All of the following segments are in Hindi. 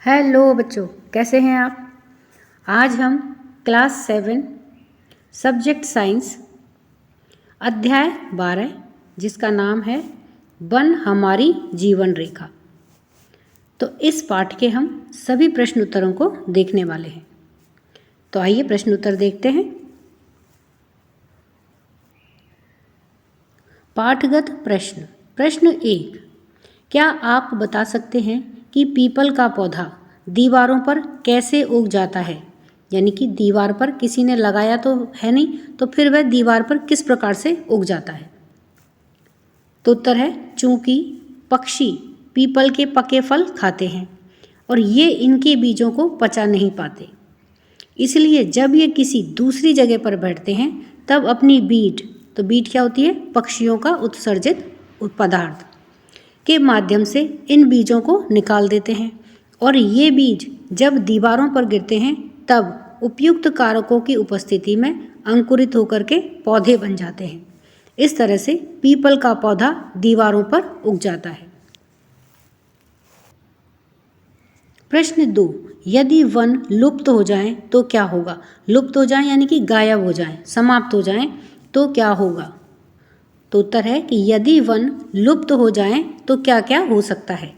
हेलो बच्चों, कैसे हैं आप। आज हम क्लास 7 सब्जेक्ट साइंस अध्याय 12 जिसका नाम है वन हमारी जीवन रेखा। तो इस पाठ के हम सभी प्रश्न उत्तरों को देखने वाले हैं। तो आइए प्रश्न उत्तर देखते हैं। पाठगत प्रश्न। प्रश्न 1, क्या आप बता सकते हैं कि पीपल का पौधा दीवारों पर कैसे उग जाता है। यानी कि दीवार पर किसी ने लगाया तो है नहीं, तो फिर वह दीवार पर किस प्रकार से उग जाता है। तो उत्तर है चूंकि पक्षी पीपल के पके फल खाते हैं और ये इनके बीजों को पचा नहीं पाते, इसलिए जब ये किसी दूसरी जगह पर बैठते हैं तब अपनी बीट, तो बीट क्या होती है, पक्षियों का उत्सर्जित पदार्थ के माध्यम से इन बीजों को निकाल देते हैं और ये बीज जब दीवारों पर गिरते हैं तब उपयुक्त कारकों की उपस्थिति में अंकुरित होकर के पौधे बन जाते हैं। इस तरह से पीपल का पौधा दीवारों पर उग जाता है। प्रश्न 2, यदि वन लुप्त हो जाएं तो क्या होगा। लुप्त हो जाएं यानी कि गायब हो जाएं, समाप्त हो जाएं तो क्या होगा। तो उत्तर है कि यदि वन लुप्त हो जाएं तो क्या क्या हो सकता है।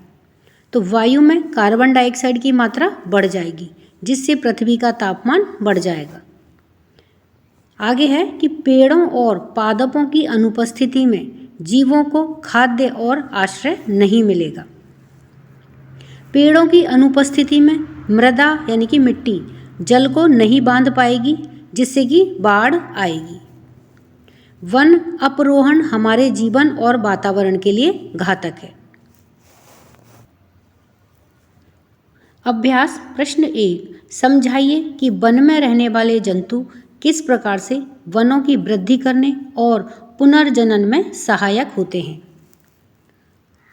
तो वायु में कार्बन डाइऑक्साइड की मात्रा बढ़ जाएगी जिससे पृथ्वी का तापमान बढ़ जाएगा। आगे है कि पेड़ों और पादपों की अनुपस्थिति में जीवों को खाद्य और आश्रय नहीं मिलेगा। पेड़ों की अनुपस्थिति में मृदा यानी कि मिट्टी जल को नहीं बांध पाएगी जिससे कि बाढ़ आएगी। वन अपरोहण हमारे जीवन और वातावरण के लिए घातक है। अभ्यास प्रश्न 1, समझाइए कि वन में रहने वाले जंतु किस प्रकार से वनों की वृद्धि करने और पुनर्जनन में सहायक होते हैं।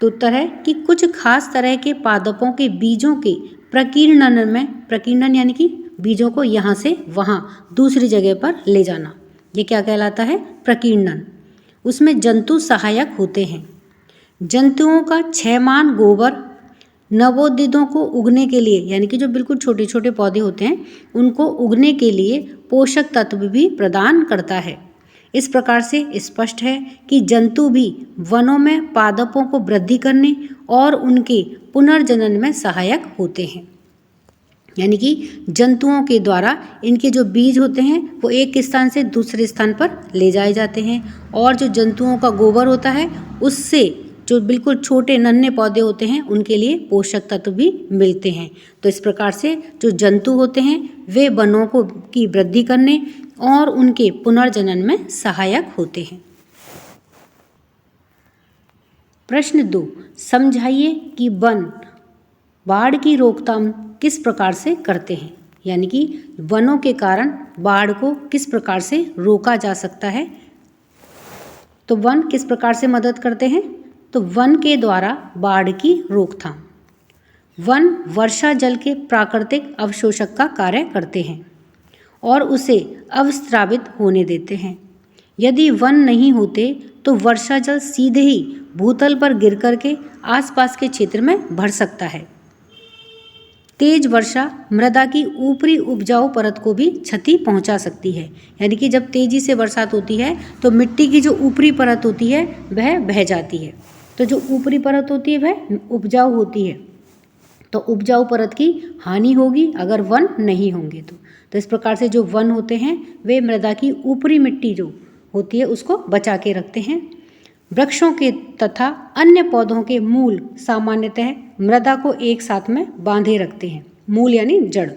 तो उत्तर है कि कुछ खास तरह के पादपों के बीजों के प्रकीर्णन में, प्रकीर्णन यानी कि बीजों को यहाँ से वहाँ दूसरी जगह पर ले जाना, ये क्या कहलाता है, प्रकीर्णन। उसमें जंतु सहायक होते हैं। जंतुओं का क्षयमान गोबर नवोदितों को उगने के लिए, यानी कि जो बिल्कुल छोटे छोटे पौधे होते हैं उनको उगने के लिए पोषक तत्व भी प्रदान करता है। इस प्रकार से स्पष्ट है कि जंतु भी वनों में पादपों को वृद्धि करने और उनके पुनर्जनन में सहायक होते हैं। यानी कि जंतुओं के द्वारा इनके जो बीज होते हैं वो एक स्थान से दूसरे स्थान पर ले जाए जाते हैं और जो जंतुओं का गोबर होता है उससे जो बिल्कुल छोटे नन्हे पौधे होते हैं उनके लिए पोषक तत्व भी मिलते हैं। तो इस प्रकार से जो जंतु होते हैं वे वनों को की वृद्धि करने और उनके पुनर्जनन में सहायक होते हैं। प्रश्न 2, समझाइए कि वन बाढ़ की रोकथाम किस प्रकार से करते हैं। यानी कि वनों के कारण बाढ़ को किस प्रकार से रोका जा सकता है। तो वन किस प्रकार से मदद करते हैं। तो वन के द्वारा बाढ़ की रोकथाम। वन वर्षा जल के प्राकृतिक अवशोषक का कार्य करते हैं और उसे अवस्रावित होने देते हैं। यदि वन नहीं होते तो वर्षा जल सीधे ही भूतल पर गिर करके आसपास के क्षेत्र में भर सकता है। तेज वर्षा मृदा की ऊपरी उपजाऊ परत को भी क्षति पहुंचा सकती है। यानी कि जब तेजी से बरसात होती है तो मिट्टी की जो ऊपरी परत होती है वह बह जाती है। तो जो ऊपरी परत होती है वह उपजाऊ होती है, तो उपजाऊ परत की हानि होगी अगर वन नहीं होंगे तो इस प्रकार से जो वन होते हैं वे मृदा की ऊपरी मिट्टी जो होती है उसको बचा के रखते हैं। वृक्षों के तथा अन्य पौधों के मूल सामान्यतः मृदा को एक साथ में बांधे रखते हैं, मूल यानी जड़।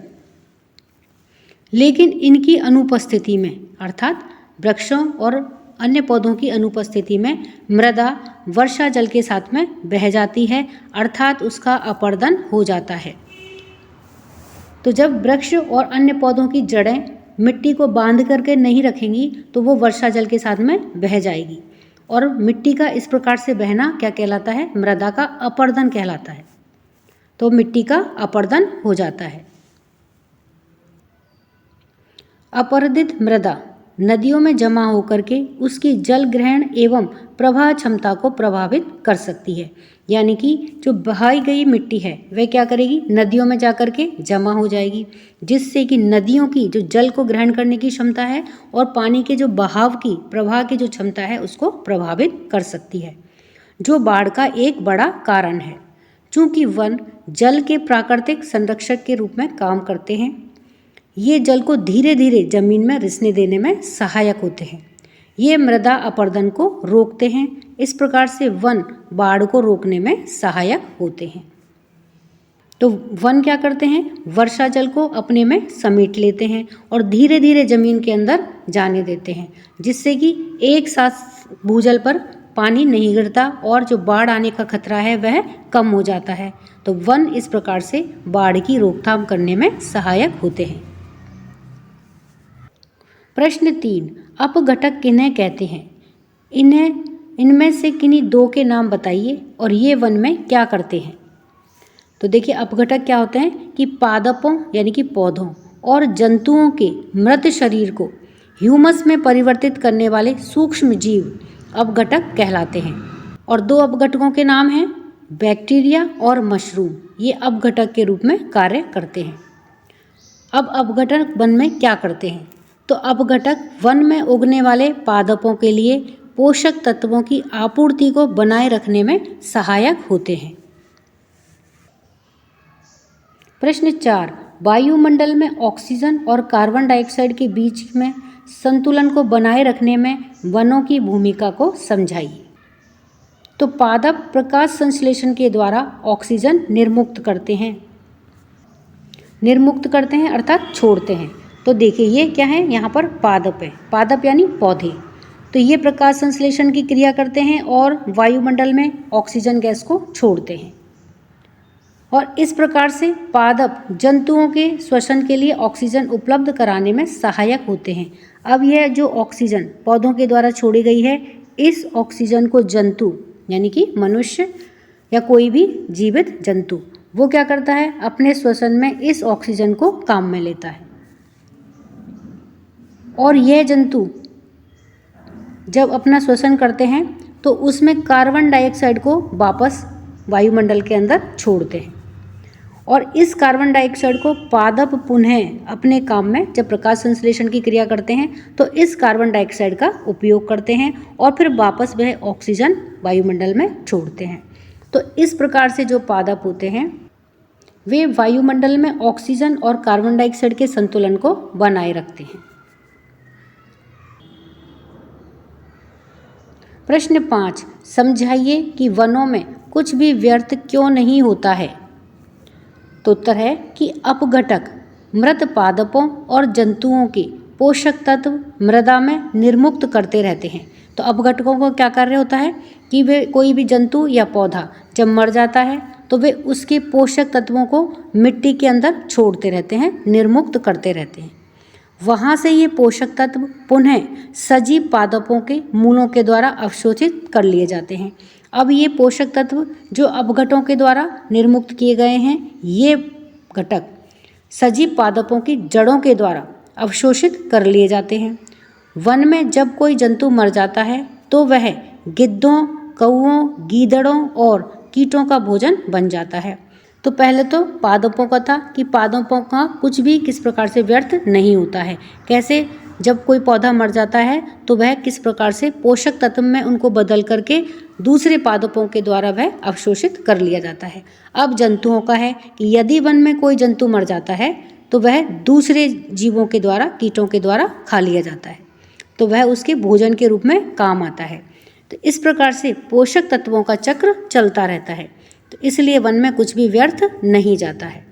लेकिन इनकी अनुपस्थिति में, अर्थात वृक्षों और अन्य पौधों की अनुपस्थिति में मृदा वर्षा जल के साथ में बह जाती है, अर्थात उसका अपर्दन हो जाता है। तो जब वृक्ष और अन्य पौधों की जड़ें मिट्टी को बांध करके नहीं रखेंगी तो वो वर्षा जल के साथ में बह जाएगी और मिट्टी का इस प्रकार से बहना क्या कहलाता है, मृदा का अपर्दन कहलाता है। तो मिट्टी का अपर्दन हो जाता है। अपर्दित मृदा नदियों में जमा होकर के उसकी जल ग्रहण एवं प्रवाह क्षमता को प्रभावित कर सकती है। यानी कि जो बहाई गई मिट्टी है वह क्या करेगी, नदियों में जाकर के जमा हो जाएगी, जिससे कि नदियों की जो जल को ग्रहण करने की क्षमता है और पानी के जो बहाव की प्रवाह की जो क्षमता है उसको प्रभावित कर सकती है, जो बाढ़ का एक बड़ा कारण है। चूँकि वन जल के प्राकृतिक संरक्षक के रूप में काम करते हैं, ये जल को धीरे धीरे जमीन में रिसने देने में सहायक होते हैं। ये मृदा अपरदन को रोकते हैं। इस प्रकार से वन बाढ़ को रोकने में सहायक होते हैं। तो वन क्या करते हैं, वर्षा जल को अपने में समेट लेते हैं और धीरे धीरे जमीन के अंदर जाने देते हैं, जिससे कि एक साथ भूजल पर पानी नहीं गिरता और जो बाढ़ आने का खतरा है वह कम हो जाता है। तो वन इस प्रकार से बाढ़ की रोकथाम करने में सहायक होते हैं। प्रश्न 3, अपघटक किन्हें कहते हैं? इनमें से किन्हीं दो के नाम बताइए और ये वन में क्या करते हैं? तो देखिए, अपघटक क्या होते हैं कि पादपों यानी कि पौधों और जंतुओं के मृत शरीर को ह्यूमस में परिवर्तित करने वाले सूक्ष्म जीव अपघटक कहलाते हैं। और दो अपघटकों के नाम हैं बैक्टीरिया और मशरूम। ये अपघटक के रूप में कार्य करते हैं। अब अपघटक वन में क्या करते हैं? तो अपघटक वन में उगने वाले पादपों के लिए पोषक तत्वों की आपूर्ति को बनाए रखने में सहायक होते हैं। प्रश्न 4, वायुमंडल में ऑक्सीजन और कार्बन डाइऑक्साइड के बीच में संतुलन को बनाए रखने में वनों की भूमिका को समझाइए। तो पादप प्रकाश संश्लेषण के द्वारा ऑक्सीजन निर्मुक्त करते हैं अर्थात छोड़ते हैं। तो देखिए, ये क्या है, यहाँ पर पादप है, पादप यानी पौधे। तो ये प्रकाश संश्लेषण की क्रिया करते हैं और वायुमंडल में ऑक्सीजन गैस को छोड़ते हैं। और इस प्रकार से पादप जंतुओं के श्वसन के लिए ऑक्सीजन उपलब्ध कराने में सहायक होते हैं। अब यह जो ऑक्सीजन पौधों के द्वारा छोड़ी गई है, इस ऑक्सीजन को जंतु यानी कि मनुष्य या कोई भी जीवित जंतु वो क्या करता है, अपने श्वसन में इस ऑक्सीजन को काम में लेता है। और यह जंतु जब अपना श्वसन करते हैं तो उसमें कार्बन डाइऑक्साइड को वापस वायुमंडल के अंदर छोड़ते हैं। और इस कार्बन डाइऑक्साइड को पादप पुनः अपने काम में जब प्रकाश संश्लेषण की क्रिया करते हैं तो इस कार्बन डाइऑक्साइड का उपयोग करते हैं और फिर वापस वह ऑक्सीजन वायुमंडल में छोड़ते हैं। तो इस प्रकार से जो पादप होते हैं वे वायुमंडल में ऑक्सीजन और कार्बन डाइऑक्साइड के संतुलन को बनाए रखते हैं। प्रश्न 5, समझाइए कि वनों में कुछ भी व्यर्थ क्यों नहीं होता है? तो उत्तर है कि अपघटक मृत पादपों और जंतुओं के पोषक तत्व मृदा में निर्मुक्त करते रहते हैं। तो अपघटकों को क्या कार्य होता है कि वे कोई भी जंतु या पौधा जब मर जाता है तो वे उसके पोषक तत्वों को मिट्टी के अंदर छोड़ते रहते हैं, निर्मुक्त करते रहते हैं। वहाँ से ये पोषक तत्व पुनः सजीव पादपों के मूलों के द्वारा अवशोषित कर लिए जाते हैं। अब ये पोषक तत्व जो अपघटकों के द्वारा निर्मुक्त किए गए हैं, ये घटक सजीव पादपों की जड़ों के द्वारा अवशोषित कर लिए जाते हैं। वन में जब कोई जंतु मर जाता है तो वह गिद्धों, कौओं, गीदड़ों और कीटों का भोजन बन जाता है। तो पहले तो पादपों का था कि पादपों का कुछ भी किस प्रकार से व्यर्थ नहीं होता है। कैसे, जब कोई पौधा मर जाता है तो वह किस प्रकार से पोषक तत्व में उनको बदल करके दूसरे पादपों के द्वारा वह अवशोषित कर लिया जाता है। अब जंतुओं का है कि यदि वन में कोई जंतु मर जाता है तो वह दूसरे जीवों के द्वारा, कीटों के द्वारा खा लिया जाता है, तो वह उसके भोजन के रूप में काम आता है। तो इस प्रकार से पोषक तत्वों का चक्र चलता रहता है। तो इसलिए वन में कुछ भी व्यर्थ नहीं जाता है।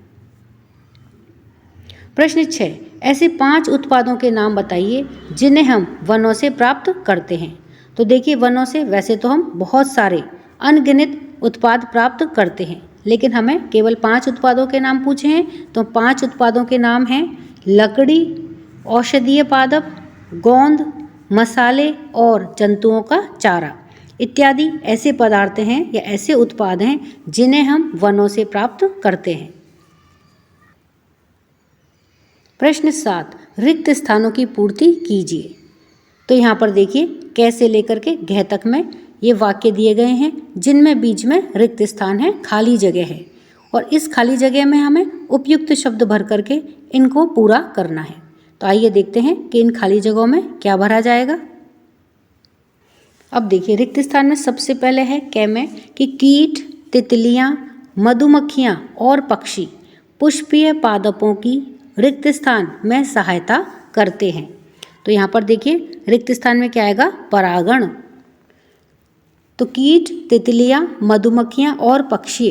प्रश्न 6, ऐसे 5 उत्पादों के नाम बताइए जिन्हें हम वनों से प्राप्त करते हैं। तो देखिए, वनों से वैसे तो हम बहुत सारे अनगिनत उत्पाद प्राप्त करते हैं, लेकिन हमें केवल 5 उत्पादों के नाम पूछे हैं। तो 5 उत्पादों के नाम हैं लकड़ी, औषधीय पादप, गोंद, मसाले और जंतुओं का चारा इत्यादि ऐसे पदार्थ हैं या ऐसे उत्पाद हैं जिन्हें हम वनों से प्राप्त करते हैं। प्रश्न 7, रिक्त स्थानों की पूर्ति कीजिए। तो यहाँ पर देखिए क से लेकर के घ तक में ये वाक्य दिए गए हैं जिनमें बीच में रिक्त स्थान है, खाली जगह है, और इस खाली जगह में हमें उपयुक्त शब्द भर करके इनको पूरा करना है। तो आइए देखते हैं कि इन खाली जगहों में क्या भरा जाएगा। अब देखिए रिक्त स्थान में सबसे पहले है क में कि कीट, तितलियां, मधुमक्खियां और पक्षी पुष्पीय पादपों की रिक्त स्थान में सहायता करते हैं। तो यहाँ पर देखिए रिक्त स्थान में क्या आएगा, परागण। तो कीट, तितलियां, मधुमक्खियां और पक्षी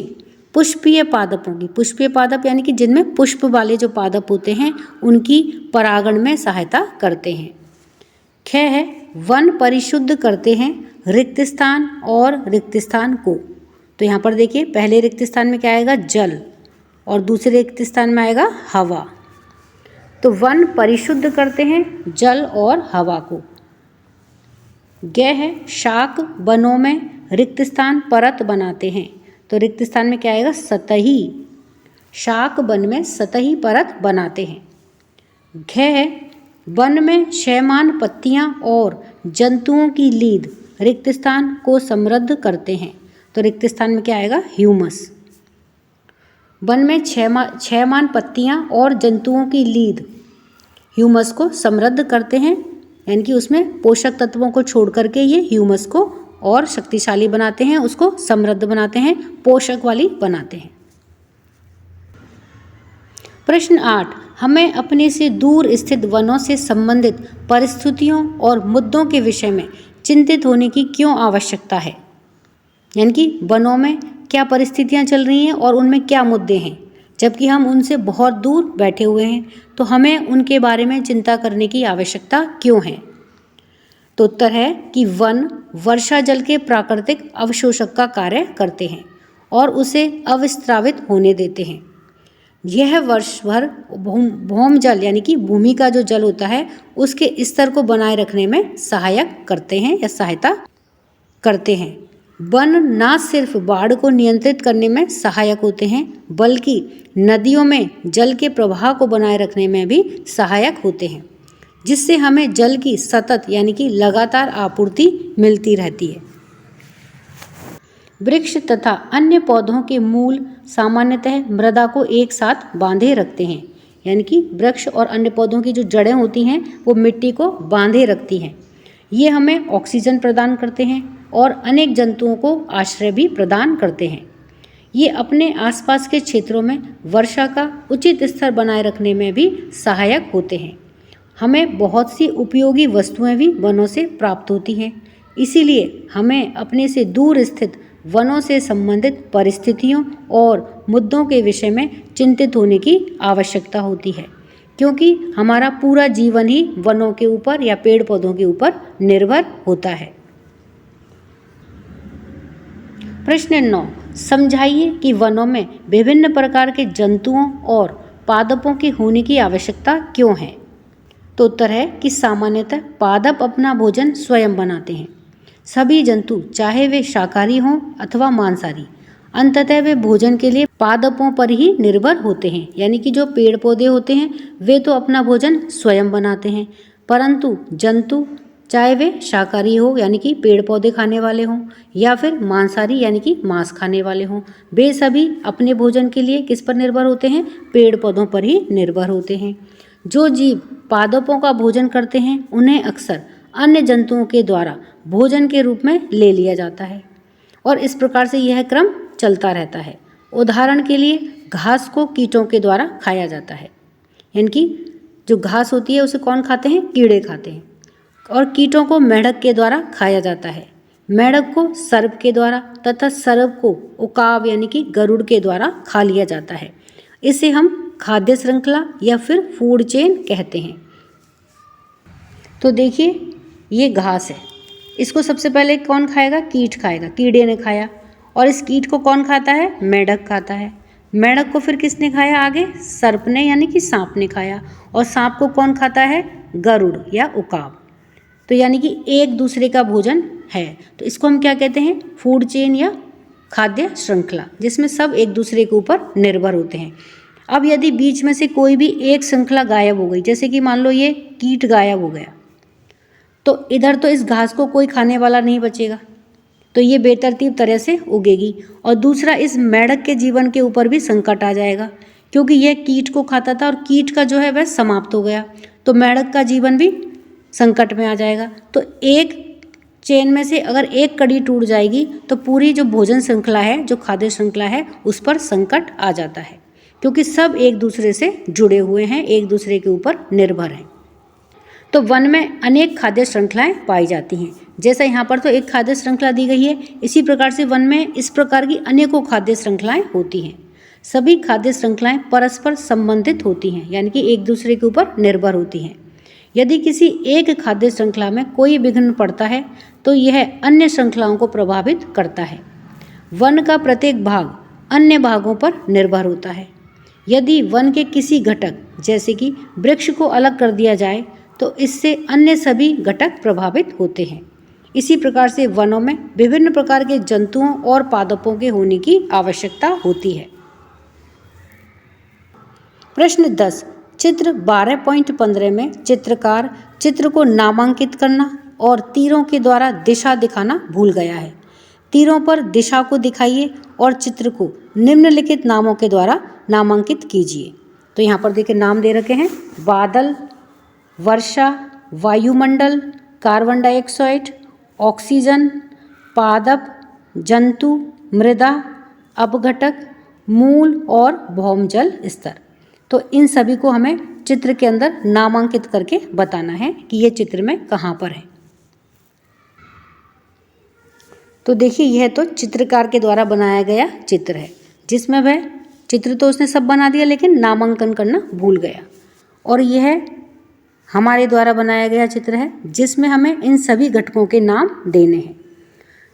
पुष्पीय पादपों की, पुष्पीय पादप यानी कि जिनमें पुष्प वाले जो पादप होते हैं उनकी परागण में सहायता करते हैं। ख है वन परिशुद्ध करते हैं रिक्त स्थान और रिक्त स्थान को। तो यहाँ पर देखिए पहले रिक्त स्थान में क्या आएगा, जल, और दूसरे रिक्त स्थान में आएगा हवा। तो वन परिशुद्ध करते हैं जल और हवा को। ग है शाक वनों में रिक्त स्थान परत बनाते हैं। तो रिक्त स्थान में क्या आएगा, सतही, शाक वन में सतही परत बनाते हैं। घ है वन में क्षयमान पत्तियां और जंतुओं की लीद रिक्त स्थान को समृद्ध करते हैं। तो रिक्त स्थान में क्या आएगा, ह्यूमस। वन में क्षयमान पत्तियां और जंतुओं की लीद ह्यूमस को समृद्ध करते हैं, यानी कि उसमें पोषक तत्वों को छोड़ करके ये ह्यूमस को और शक्तिशाली बनाते हैं, उसको समृद्ध बनाते हैं, पोषक वाली बनाते हैं। प्रश्न 8, हमें अपने से दूर स्थित वनों से संबंधित परिस्थितियों और मुद्दों के विषय में चिंतित होने की क्यों आवश्यकता है। यानी कि वनों में क्या परिस्थितियां चल रही हैं और उनमें क्या मुद्दे हैं, जबकि हम उनसे बहुत दूर बैठे हुए हैं, तो हमें उनके बारे में चिंता करने की आवश्यकता क्यों है। तो उत्तर है कि वन वर्षा जल के प्राकृतिक अवशोषक का कार्य करते हैं और उसे अविस्रावित होने देते हैं। यह वर्ष भर भौम जल यानी कि भूमि का जो जल होता है उसके स्तर को बनाए रखने में सहायक करते हैं या सहायता करते हैं। वन न सिर्फ बाढ़ को नियंत्रित करने में सहायक होते हैं बल्कि नदियों में जल के प्रवाह को बनाए रखने में भी सहायक होते हैं, जिससे हमें जल की सतत यानी कि लगातार आपूर्ति मिलती रहती है। वृक्ष तथा अन्य पौधों के मूल सामान्यतः मृदा को एक साथ बांधे रखते हैं, यानी कि वृक्ष और अन्य पौधों की जो जड़ें होती हैं वो मिट्टी को बांधे रखती हैं। ये हमें ऑक्सीजन प्रदान करते हैं और अनेक जंतुओं को आश्रय भी प्रदान करते हैं। ये अपने आसपास के क्षेत्रों में वर्षा का उचित स्तर बनाए रखने में भी सहायक होते हैं। हमें बहुत सी उपयोगी वस्तुएं भी वनों से प्राप्त होती हैं, इसीलिए हमें अपने से दूर स्थित वनों से संबंधित परिस्थितियों और मुद्दों के विषय में चिंतित होने की आवश्यकता होती है, क्योंकि हमारा पूरा जीवन ही वनों के ऊपर या पेड़ पौधों के ऊपर निर्भर होता है। प्रश्न 9, समझाइए कि वनों में विभिन्न प्रकार के जंतुओं और पादपों के होने की आवश्यकता क्यों है। तो उत्तर है कि सामान्यतः पादप अपना भोजन स्वयं बनाते हैं। सभी जंतु चाहे वे शाकाहारी हों अथवा मांसाहारी, अंततः वे भोजन के लिए पादपों पर ही निर्भर होते हैं। यानी कि जो पेड़ पौधे होते हैं वे तो अपना भोजन स्वयं बनाते हैं, परंतु जंतु चाहे वे शाकाहारी हो यानी कि पेड़ पौधे खाने वाले हों या फिर मांसाहारी यानी कि मांस खाने वाले हों, वे सभी अपने भोजन के लिए किस पर निर्भर होते हैं, पेड़ पौधों पर ही निर्भर होते हैं। जो जीव पादपों का भोजन करते हैं उन्हें अक्सर अन्य जंतुओं के द्वारा भोजन के रूप में ले लिया जाता है और इस प्रकार से यह क्रम चलता रहता है। उदाहरण के लिए घास को कीटों के द्वारा खाया जाता है, यानी कि जो घास होती है उसे कौन खाते हैं, कीड़े खाते हैं, और कीटों को मेंढक के द्वारा खाया जाता है, मेंढक को सर्प के द्वारा तथा सर्प को उकाब यानी कि गरुड़ के द्वारा खा लिया जाता है। इसे हम खाद्य श्रृंखला या फिर फूड चेन कहते हैं। तो देखिए ये घास है, इसको सबसे पहले कौन खाएगा, कीट खाएगा, कीड़े ने खाया, और इस कीट को कौन खाता है, मेंढक खाता है। मेंढक को फिर किसने खाया, आगे सर्प ने यानी कि सांप ने खाया, और सांप को कौन खाता है, गरुड़ या उकाब। तो यानी कि एक दूसरे का भोजन है, तो इसको हम क्या कहते हैं, फूड चेन या खाद्य श्रृंखला, जिसमें सब एक दूसरे के ऊपर निर्भर होते हैं। अब यदि बीच में से कोई भी एक श्रृंखला गायब हो गई, जैसे कि मान लो ये कीट गायब हो गया, तो इधर तो इस घास को कोई खाने वाला नहीं बचेगा, तो ये बेतरतीब तरह से उगेगी। और दूसरा, इस मेंढक के जीवन के ऊपर भी संकट आ जाएगा, क्योंकि यह कीट को खाता था और कीट का जो है वह समाप्त हो गया, तो मेंढक का जीवन भी संकट में आ जाएगा। तो एक चेन में से अगर एक कड़ी टूट जाएगी तो पूरी जो भोजन श्रृंखला है, जो खाद्य श्रृंखला है, उस पर संकट आ जाता है, क्योंकि सब एक दूसरे से जुड़े हुए हैं, एक दूसरे के ऊपर निर्भर हैं। तो वन में अनेक खाद्य श्रृंखलाएं पाई जाती हैं। जैसा यहाँ पर तो एक खाद्य श्रृंखला दी गई है, इसी प्रकार से वन में इस प्रकार की अनेकों खाद्य श्रृंखलाएं होती हैं। सभी खाद्य श्रृंखलाएं परस्पर संबंधित होती हैं, यानी कि एक दूसरे के ऊपर निर्भर होती हैं। यदि किसी एक खाद्य श्रृंखला में कोई विघ्न पड़ता है तो यह अन्य श्रृंखलाओं को प्रभावित करता है। वन का प्रत्येक भाग अन्य भागों पर निर्भर होता है। यदि वन के किसी घटक, जैसे कि वृक्ष को अलग कर दिया जाए, तो इससे अन्य सभी घटक प्रभावित होते हैं। इसी प्रकार से वनों में विभिन्न प्रकार के जंतुओं और पादपों के होने की आवश्यकता होती है। प्रश्न 10, चित्र 12.15 में चित्रकार चित्र को नामांकित करना और तीरों के द्वारा दिशा दिखाना भूल गया है। तीरों पर दिशा को दिखाइए और चित्र को निम्नलिखित नामों के द्वारा नामांकित कीजिए। तो यहाँ पर देखिए नाम दे रखे हैं: बादल, वर्षा, वायुमंडल, कार्बन डाइऑक्साइड, ऑक्सीजन, पादप, जंतु, मृदा, अपघटक, मूल और भौमजल स्तर। तो इन सभी को हमें चित्र के अंदर नामांकित करके बताना है कि ये चित्र में कहाँ पर है। तो देखिए, यह तो चित्रकार के द्वारा बनाया गया चित्र है, जिसमें वह चित्र तो उसने सब बना दिया लेकिन नामांकन करना भूल गया। और यह हमारे द्वारा बनाया गया चित्र है, जिसमें हमें इन सभी घटकों के नाम देने हैं।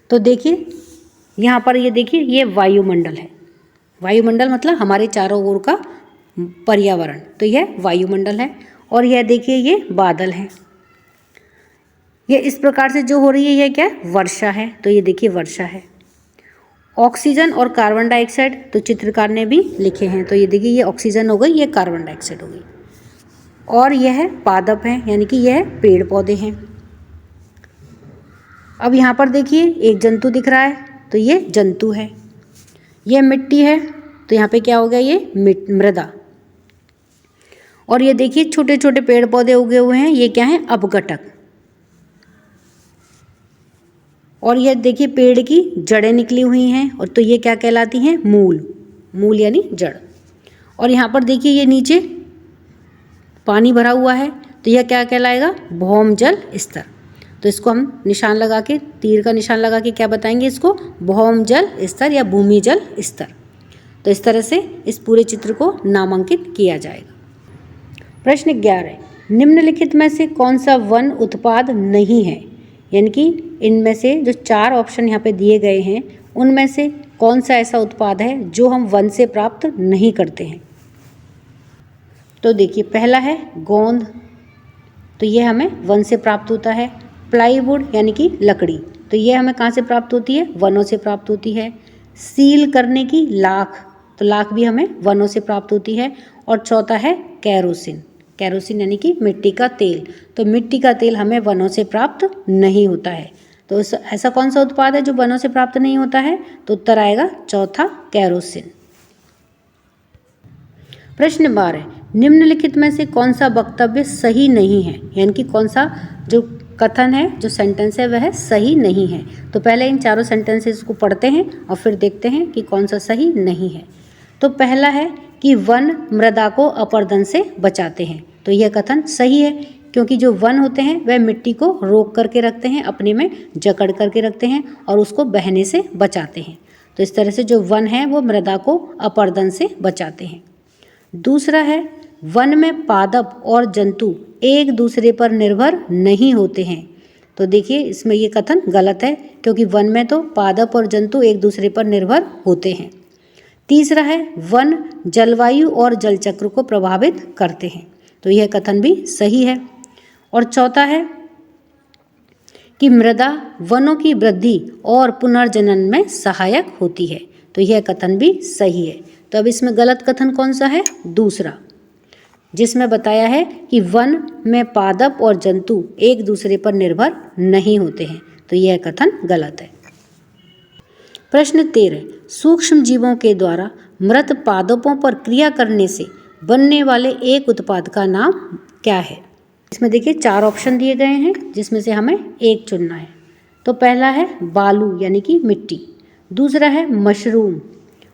तो देखिए यहाँ पर ये देखिए, ये वायुमंडल है। वायुमंडल मतलब हमारे चारों ओर का पर्यावरण, तो यह वायुमंडल है। और यह देखिए, ये बादल है। ये इस प्रकार से जो हो रही है, यह क्या है? वर्षा है। तो ये देखिए वर्षा है। ऑक्सीजन और कार्बन डाइऑक्साइड तो चित्रकार ने भी लिखे हैं। तो ये देखिए, ये ऑक्सीजन हो गई, ये कार्बन डाइऑक्साइड हो गई। और यह पादप है, यानी कि यह पेड़ पौधे हैं। अब यहाँ पर देखिए एक जंतु दिख रहा है, तो ये जंतु है। यह मिट्टी है, तो यहाँ पे क्या हो गया? ये मृदा। और ये देखिए छोटे छोटे पेड़ पौधे उगे हुए हैं, ये क्या है? अपघटक। और यह देखिए पेड़ की जड़ें निकली हुई हैं, और तो ये क्या कहलाती हैं? मूल। मूल यानी जड़। और यहाँ पर देखिए ये नीचे पानी भरा हुआ है, तो यह क्या कहलाएगा? भौमजल स्तर। तो इसको हम निशान लगा के, तीर का निशान लगा के क्या बताएंगे इसको? भौमजल स्तर या भूमिजल स्तर। तो इस तरह से इस पूरे चित्र को नामांकित किया जाएगा। प्रश्न 11, निम्नलिखित में से कौन सा वन उत्पाद नहीं है? यानी कि इनमें से जो 4 ऑप्शन यहाँ पे दिए गए हैं, उनमें से कौन सा ऐसा उत्पाद है जो हम वन से प्राप्त नहीं करते हैं? तो देखिए पहला है गोंद, तो ये हमें वन से प्राप्त होता है। प्लाईवुड यानी कि लकड़ी, तो ये हमें कहाँ से प्राप्त होती है? वनों से प्राप्त होती है। सील करने की लाख, तो लाख भी हमें वनों से प्राप्त होती है। और चौथा है कैरोसिन। कैरोसिन यानी कि मिट्टी का तेल, तो मिट्टी का तेल हमें वनों से प्राप्त नहीं होता है। तो ऐसा कौन सा उत्पाद है जो वनों से प्राप्त नहीं होता है? तो उत्तर आएगा चौथा, कैरोसिन। प्रश्न 12, निम्नलिखित में से कौन सा वक्तव्य सही नहीं है? यानी कि कौन सा जो कथन है, जो सेंटेंस है, वह सही नहीं है। तो पहले इन चारों सेंटेंसेस को पढ़ते हैं और फिर देखते हैं कि कौन सा सही नहीं है। तो पहला है कि वन मृदा को अपरदन से बचाते हैं। तो यह कथन सही है, क्योंकि जो वन होते हैं वह मिट्टी को रोक करके रखते हैं, अपने में जकड़ करके रखते हैं और उसको बहने से बचाते हैं। तो इस तरह से जो वन है वो मृदा को अपरदन से बचाते हैं। दूसरा है, वन में पादप और जंतु एक दूसरे पर निर्भर नहीं होते हैं। तो देखिए इसमें ये कथन गलत है, क्योंकि वन में तो पादप और जंतु एक दूसरे पर निर्भर होते हैं। तीसरा है, वन जलवायु और जलचक्र को प्रभावित करते हैं। तो यह कथन भी सही है। और चौथा है कि मृदा वनों की वृद्धि और पुनर्जनन में सहायक होती है। तो यह कथन भी सही है। तो अब इसमें गलत कथन कौन सा है? दूसरा। जिसमें बताया है कि वन में पादप और जंतु एक दूसरे पर निर्भर नहीं होते हैं, तो यह कथन गलत है। प्रश्न 13, सूक्ष्म जीवों के द्वारा मृत पादपों पर क्रिया करने से बनने वाले एक उत्पाद का नाम क्या है? इसमें देखिए 4 ऑप्शन दिए गए हैं, जिसमें से हमें एक चुनना है। तो पहला है बालू यानी कि मिट्टी, दूसरा है मशरूम,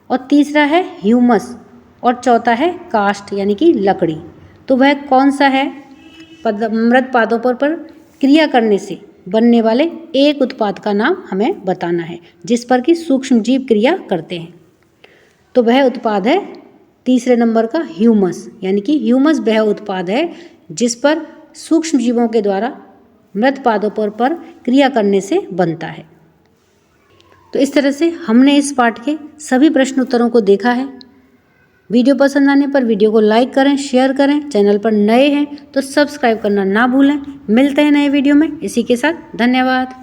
और तीसरा है ह्यूमस, और चौथा है काष्ठ यानी कि लकड़ी। तो वह कौन सा है? मृत पादपों पर क्रिया करने से बनने वाले एक उत्पाद का नाम हमें बताना है, जिस पर कि सूक्ष्म जीव क्रिया करते हैं। तो वह उत्पाद है तीसरे नंबर का ह्यूमस, यानी कि ह्यूमस वह उत्पाद है जिस पर सूक्ष्म जीवों के द्वारा मृत पादपों पर क्रिया करने से बनता है। तो इस तरह से हमने इस पाठ के सभी प्रश्न उत्तरों को देखा है। वीडियो पसंद आने पर वीडियो को लाइक करें, शेयर करें। चैनल पर नए हैं तो सब्सक्राइब करना ना भूलें। मिलते हैं नए वीडियो में। इसी के साथ धन्यवाद।